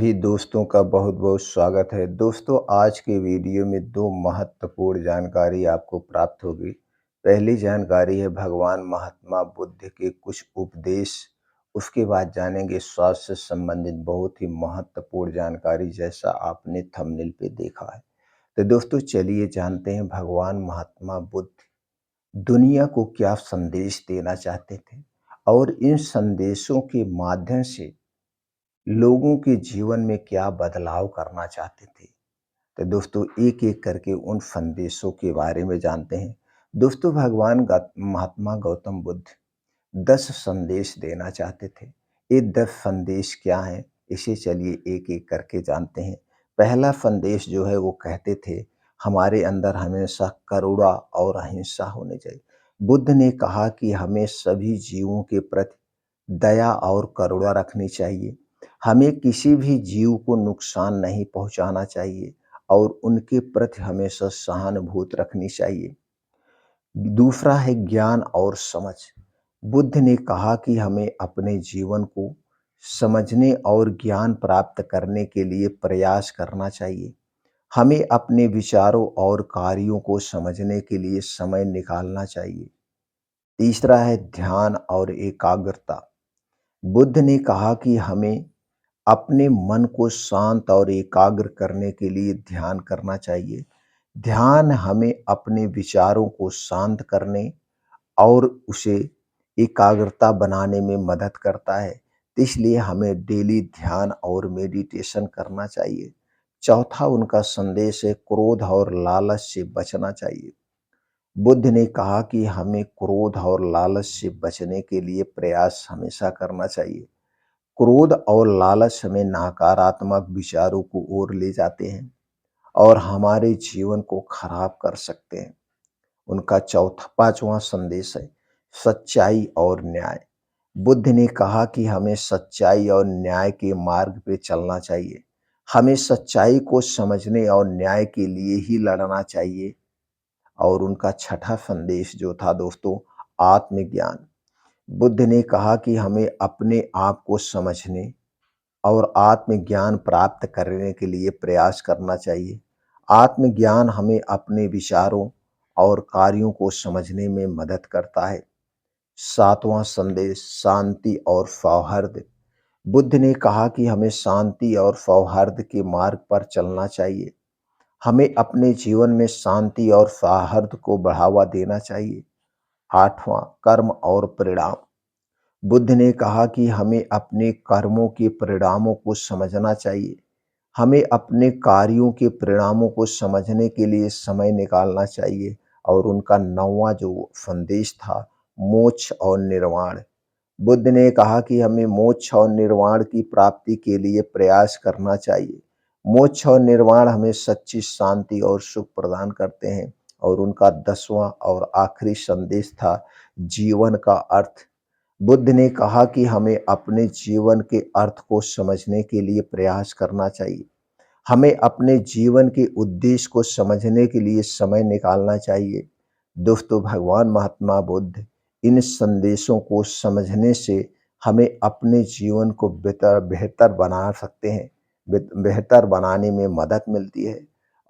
सभी दोस्तों का बहुत बहुत स्वागत है। दोस्तों, आज के वीडियो में दो महत्वपूर्ण जानकारी आपको प्राप्त होगी। पहली जानकारी है भगवान महात्मा बुद्ध के कुछ उपदेश। उसके बाद जानेंगे स्वास्थ्य से संबंधित बहुत ही महत्वपूर्ण जानकारी, जैसा आपने थंबनेल पे देखा है। तो दोस्तों, चलिए जानते हैं भगवान महात्मा बुद्ध दुनिया को क्या संदेश देना चाहते थे और इन संदेशों के माध्यम से लोगों के जीवन में क्या बदलाव करना चाहते थे। तो दोस्तों, एक एक करके उन संदेशों के बारे में जानते हैं। दोस्तों, भगवान महात्मा गौतम बुद्ध 10 संदेश देना चाहते थे। ये 10 संदेश क्या हैं, इसे चलिए एक एक करके जानते हैं। पहला संदेश जो है वो कहते थे, हमारे अंदर हमेशा करुणा और अहिंसा होनी चाहिए। बुद्ध ने कहा कि हमें सभी जीवों के प्रति दया और करुणा रखनी चाहिए। हमें किसी भी जीव को नुकसान नहीं पहुंचाना चाहिए और उनके प्रति हमेशा सहानुभूति रखनी चाहिए। दूसरा है ज्ञान और समझ। बुद्ध ने कहा कि हमें अपने जीवन को समझने और ज्ञान प्राप्त करने के लिए प्रयास करना चाहिए। हमें अपने विचारों और कार्यों को समझने के लिए समय निकालना चाहिए। तीसरा है ध्यान और एकाग्रता। बुद्ध ने कहा कि हमें अपने मन को शांत और एकाग्र करने के लिए ध्यान करना चाहिए। ध्यान हमें अपने विचारों को शांत करने और उसे एकाग्रता बनाने में मदद करता है। तो इसलिए हमें डेली ध्यान और मेडिटेशन करना चाहिए। चौथा उनका संदेश है क्रोध और लालच से बचना चाहिए। बुद्ध ने कहा कि हमें क्रोध और लालच से बचने के लिए प्रयास हमेशा करना चाहिए। क्रोध और लालच हमें नकारात्मक विचारों को ओर ले जाते हैं और हमारे जीवन को खराब कर सकते हैं। उनका चौथा पांचवा संदेश है सच्चाई और न्याय। बुद्ध ने कहा कि हमें सच्चाई और न्याय के मार्ग पे चलना चाहिए। हमें सच्चाई को समझने और न्याय के लिए ही लड़ना चाहिए। और उनका छठा संदेश जो था दोस्तों, आत्मज्ञान। बुद्ध ने कहा कि हमें अपने आप को समझने और आत्मज्ञान प्राप्त करने के लिए प्रयास करना चाहिए। आत्मज्ञान हमें अपने विचारों और कार्यों को समझने में मदद करता है। सातवां संदेश शांति और सौहार्द। बुद्ध ने कहा कि हमें शांति और सौहार्द के मार्ग पर चलना चाहिए। हमें अपने जीवन में शांति और सौहार्द को बढ़ावा देना चाहिए। आठवां कर्म और परिणाम। बुद्ध ने कहा कि हमें अपने कर्मों के परिणामों को समझना चाहिए। हमें अपने कार्यों के परिणामों को समझने के लिए समय निकालना चाहिए। और उनका नौवां जो संदेश था मोक्ष और निर्वाण। बुद्ध ने कहा कि हमें मोक्ष और निर्वाण की प्राप्ति के लिए प्रयास करना चाहिए। मोक्ष और निर्वाण हमें सच्ची शांति और सुख प्रदान करते हैं। और उनका 10वां और आखिरी संदेश था जीवन का अर्थ। बुद्ध ने कहा कि हमें अपने जीवन के अर्थ को समझने के लिए प्रयास करना चाहिए। हमें अपने जीवन के उद्देश्य को समझने के लिए समय निकालना चाहिए। दोस्तों, भगवान महात्मा बुद्ध इन संदेशों को समझने से हमें अपने जीवन को बेहतर बेहतर बना सकते हैं, बेहतर बनाने में मदद मिलती है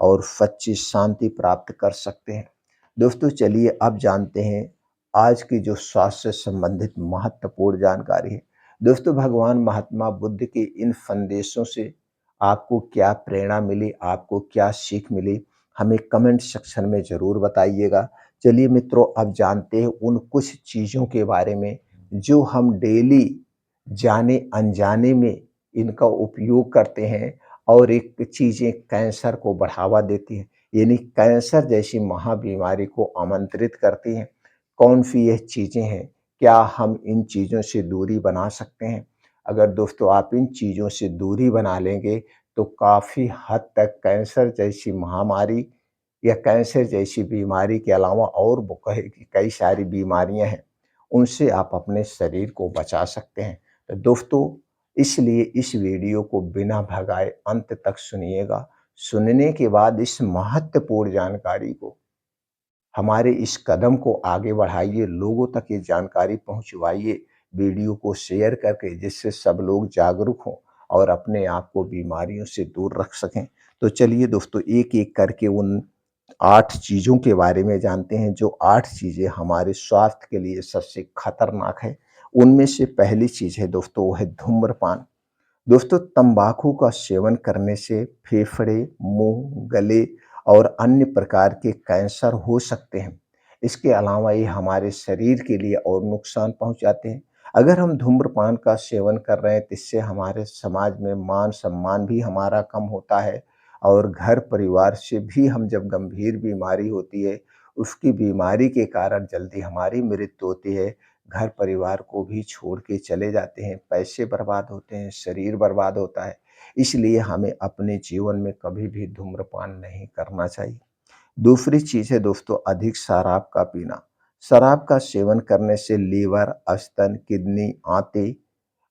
और सच्ची शांति प्राप्त कर सकते हैं। दोस्तों, चलिए अब जानते हैं आज की जो स्वास्थ्य से संबंधित महत्वपूर्ण जानकारी है। दोस्तों, भगवान महात्मा बुद्ध के इन संदेशों से आपको क्या प्रेरणा मिली, आपको क्या सीख मिली, हमें कमेंट सेक्शन में ज़रूर बताइएगा। चलिए मित्रों, अब जानते हैं उन कुछ चीज़ों के बारे में जो हम डेली जाने अनजाने में इनका उपयोग करते हैं और एक चीज़ें कैंसर को बढ़ावा देती हैं, यानी कैंसर जैसी महाबीमारी को आमंत्रित करती हैं। कौन सी ये चीज़ें हैं, क्या हम इन चीज़ों से दूरी बना सकते हैं? अगर दोस्तों आप इन चीज़ों से दूरी बना लेंगे तो काफ़ी हद तक कैंसर जैसी महामारी या कैंसर जैसी बीमारी के अलावा और कई सारी बीमारियां हैं, उनसे आप अपने शरीर को बचा सकते हैं। तो दोस्तों, इसलिए इस वीडियो को बिना भगाए अंत तक सुनिएगा। सुनने के बाद इस महत्वपूर्ण जानकारी को, हमारे इस कदम को आगे बढ़ाइए, लोगों तक ये जानकारी पहुंचवाइए वीडियो को शेयर करके, जिससे सब लोग जागरूक हों और अपने आप को बीमारियों से दूर रख सकें। तो चलिए दोस्तों, एक-एक करके उन 8 चीज़ों के बारे में जानते हैं, जो 8 चीज़ें हमारे स्वास्थ्य के लिए सबसे खतरनाक है। उनमें से पहली चीज़ है दोस्तों, वो है धूम्रपान। दोस्तों, तंबाकू का सेवन करने से फेफड़े, मुंह, गले और अन्य प्रकार के कैंसर हो सकते हैं। इसके अलावा ये हमारे शरीर के लिए और नुकसान पहुंचाते हैं। अगर हम धूम्रपान का सेवन कर रहे हैं तो इससे हमारे समाज में मान सम्मान भी हमारा कम होता है और घर परिवार से भी हम जब गंभीर बीमारी होती है, उसकी बीमारी के कारण जल्दी हमारी मृत्यु होती है, घर परिवार को भी छोड़ के चले जाते हैं, पैसे बर्बाद होते हैं, शरीर बर्बाद होता है। इसलिए हमें अपने जीवन में कभी भी धूम्रपान नहीं करना चाहिए। दूसरी चीज़ है दोस्तों, अधिक शराब का पीना। शराब का सेवन करने से लीवर, स्तन, किडनी, आंतें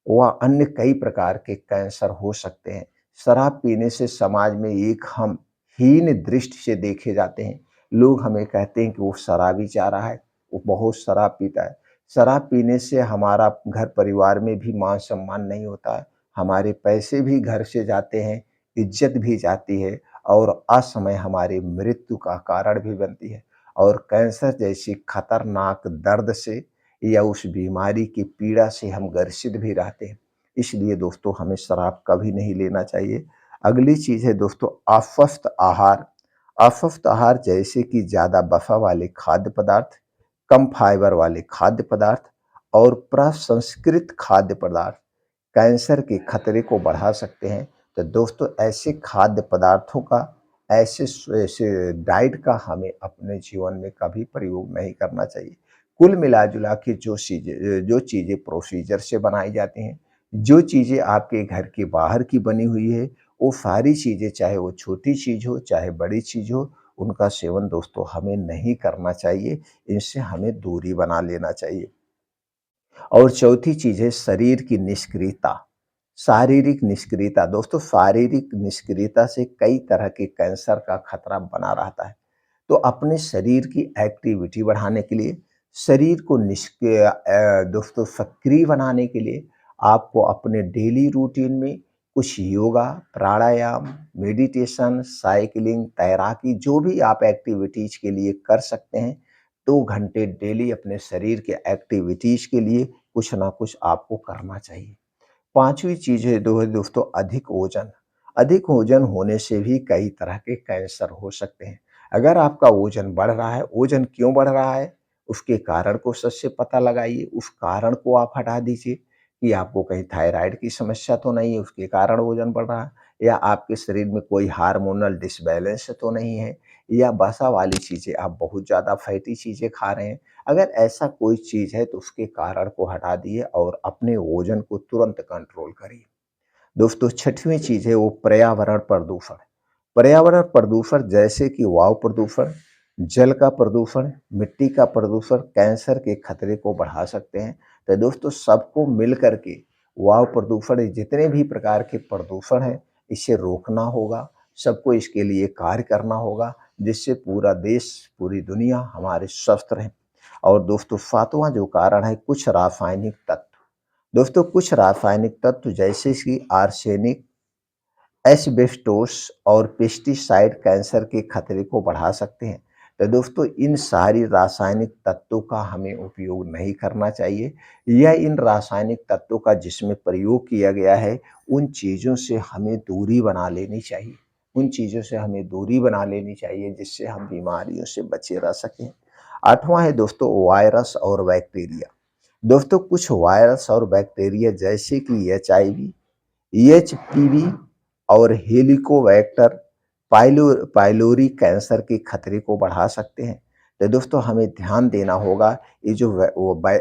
व अन्य कई प्रकार के कैंसर हो सकते हैं। शराब पीने से समाज में एक हम हीन दृष्टि से देखे जाते हैं। लोग हमें कहते हैं कि वो शराबी जा रहा है, वो बहुत शराब पीता है। शराब पीने से हमारा घर परिवार में भी मान-सम्मान नहीं होता है, हमारे पैसे भी घर से जाते हैं, इज़्ज़त भी जाती है और असमय हमारी मृत्यु का कारण भी बनती है। और कैंसर जैसी खतरनाक दर्द से या उस बीमारी की पीड़ा से हम ग्रसित भी रहते हैं। इसलिए दोस्तों, हमें शराब कभी नहीं लेना चाहिए। अगली चीज़ है दोस्तों, अस्वस्थ आहार। अस्वस्थ आहार जैसे कि ज़्यादा वसा वाले खाद्य पदार्थ, कम फाइबर वाले खाद्य पदार्थ और प्रसंस्कृत खाद्य पदार्थ कैंसर के खतरे को बढ़ा सकते हैं। तो दोस्तों, ऐसे खाद्य पदार्थों का, ऐसे डाइट का हमें अपने जीवन में कभी प्रयोग नहीं करना चाहिए। कुल मिला-जुला के जो चीज़ें प्रोसीजर से बनाई जाती हैं, जो चीज़ें आपके घर के बाहर की बनी हुई है, वो सारी चीज़ें, चाहे वो छोटी चीज़ हो, चाहे बड़ी चीज़ हो, उनका सेवन दोस्तों हमें नहीं करना चाहिए। इनसे हमें दूरी बना लेना चाहिए। और चौथी चीज़ है शरीर की निष्क्रियता। शारीरिक निष्क्रियता। दोस्तों, शारीरिक निष्क्रियता से कई तरह के कैंसर का खतरा बना रहता है। तो अपने शरीर की एक्टिविटी बढ़ाने के लिए, शरीर को दोस्तों सक्रिय बनाने के लिए आपको अपने डेली रूटीन में कुछ योगा, प्राणायाम, मेडिटेशन, साइकिलिंग, तैराकी, जो भी आप एक्टिविटीज़ के लिए कर सकते हैं, 2 घंटे डेली अपने शरीर के एक्टिविटीज़ के लिए कुछ ना कुछ आपको करना चाहिए। 5वीं चीज़ है दोस्तों, अधिक ओज़न। अधिक ओज़न होने से भी कई तरह के कैंसर हो सकते हैं। अगर आपका ओज़न बढ़ रहा है, ओज़न क्यों बढ़ रहा है? उसके कारण को सबसे पता लगाइए, उस कारण को आप हटा दीजिए कि आपको कहीं थायरॉइड की समस्या तो नहीं है, उसके कारण ओज़न बढ़ रहा है, या आपके शरीर में कोई हार्मोनल डिसबैलेंस तो नहीं है, या वसा वाली चीज़ें, आप बहुत ज़्यादा फैटी चीज़ें खा रहे हैं। अगर ऐसा कोई चीज़ है तो उसके कारण को हटा दिए और अपने वज़न को तुरंत कंट्रोल करिए। दोस्तों, 6वीं चीज़ है वो पर्यावरण प्रदूषण। पर्यावरण प्रदूषण जैसे कि वायु प्रदूषण, जल का प्रदूषण, मिट्टी का प्रदूषण कैंसर के खतरे को बढ़ा सकते हैं। तो दोस्तों, सबको मिल कर के वायु प्रदूषण, ये जितने भी प्रकार के प्रदूषण हैं, इसे रोकना होगा। सबको इसके लिए कार्य करना होगा, जिससे पूरा देश, पूरी दुनिया हमारे स्वस्थ रहें। और दोस्तों, 7वां जो कारण है, कुछ रासायनिक तत्व। दोस्तों, कुछ रासायनिक तत्व जैसे कि आर्सेनिक, एस्बेस्टोस और पेस्टिसाइड कैंसर के खतरे को बढ़ा सकते हैं। तो दोस्तों, इन सारी रासायनिक तत्वों का हमें उपयोग नहीं करना चाहिए, या इन रासायनिक तत्वों का जिसमें प्रयोग किया गया है, उन चीज़ों से हमें दूरी बना लेनी चाहिए। उन चीज़ों से हमें दूरी बना लेनी चाहिए जिससे हम बीमारियों से बचे रह सकें। 8वां है दोस्तों, वायरस और बैक्टीरिया। दोस्तों, कुछ वायरस और बैक्टीरिया जैसे कि एचआईवी, एचपीवी और हेलिकोबैक्टर पाइलोरी कैंसर के खतरे को बढ़ा सकते हैं। तो दोस्तों, हमें ध्यान देना होगा, ये जो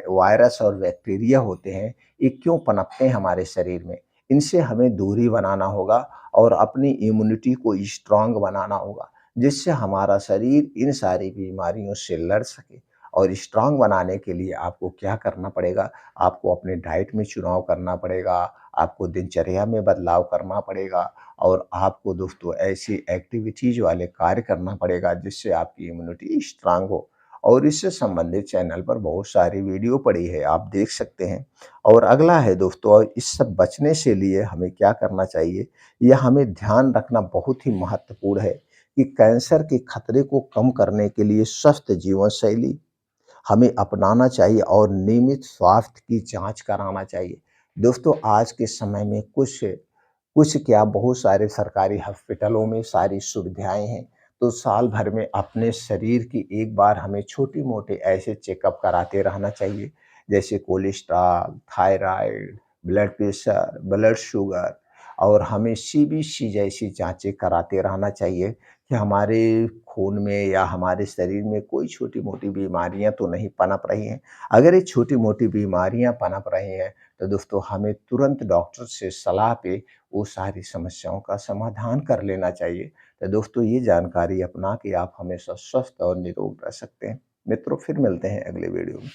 वायरस और बैक्टीरिया होते हैं, ये क्यों पनपते हैं हमारे शरीर में, इनसे हमें दूरी बनाना होगा और अपनी इम्यूनिटी को स्ट्रांग बनाना होगा, जिससे हमारा शरीर इन सारी बीमारियों से लड़ सके। और स्ट्रांग बनाने के लिए आपको क्या करना पड़ेगा? आपको अपने डाइट में चुनाव करना पड़ेगा, आपको दिनचर्या में बदलाव करना पड़ेगा और आपको दोस्तों ऐसी एक्टिविटीज़ वाले कार्य करना पड़ेगा जिससे आपकी इम्यूनिटी स्ट्रांग हो और इससे संबंधित चैनल पर बहुत सारी वीडियो पड़ी है, आप देख सकते हैं। और अगला है दोस्तों, और इस सब बचने से लिए हमें क्या करना चाहिए, यह हमें ध्यान रखना बहुत ही महत्वपूर्ण है कि कैंसर के खतरे को कम करने के लिए स्वस्थ जीवन शैली हमें अपनाना चाहिए और नियमित स्वास्थ्य की जांच कराना चाहिए। दोस्तों, आज के समय में कुछ कुछ क्या बहुत सारे सरकारी हॉस्पिटलों में सारी सुविधाएँ हैं, तो साल भर में अपने शरीर की एक बार हमें छोटे-मोटे ऐसे चेकअप कराते रहना चाहिए, जैसे cholesterol, thyroid, blood pressure, blood sugar, और हमें सीबीसी जैसी जाँचें कराते रहना चाहिए कि हमारे खून में या हमारे शरीर में कोई छोटी-मोटी बीमारियाँ तो नहीं पनप रही हैं। अगर ये छोटी-मोटी बीमारियाँ पनप रही हैं, तो दोस्तों हमें तुरंत डॉक्टर से सलाह पे वो सारी समस्याओं का समाधान कर लेना चाहिए। तो दोस्तों, ये जानकारी अपना के आप हमेशा स्वस्थ और निरोग रह सकते हैं। मित्रों, फिर मिलते हैं अगले वीडियो में।